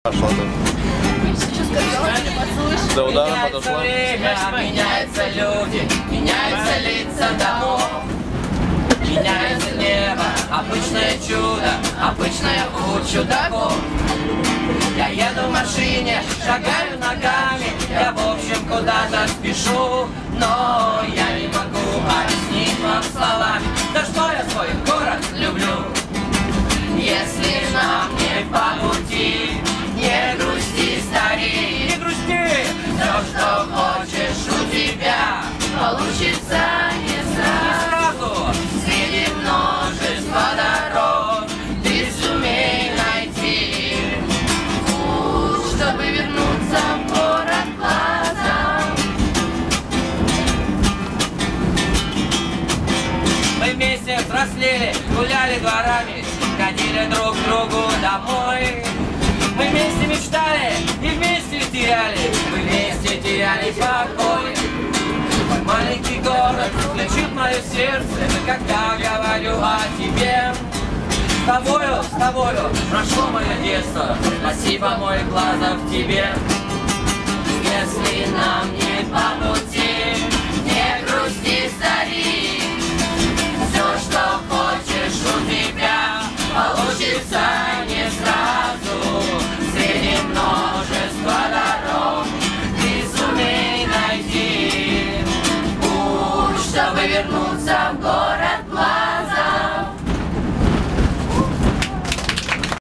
Пошла тут. За ударом подошла. Меняются люди, меняются лица домов. Меняется небо, обычное чудо, обычное у чудаков. Я еду в машине, шагаю ногами, я в общем куда-то спешу, но я не могу объяснить вам словами, да что я свой город люблю. Если нам не по пути, не грусти, старик, не грусти. Все, что хочешь у тебя, получится не сразу. Среди множества дорог ты сумей найти путь, чтобы вернуться в город глазом. Мы вместе взрослели, гуляли дворами, ходили друг к другу домой. Мы вместе мечтали и вместе теряли, мы вместе теряли покой. Мой маленький город лечит мое сердце, когда говорю о тебе. С тобою прошло мое детство, спасибо, мой глаза в тебе. Если нам не по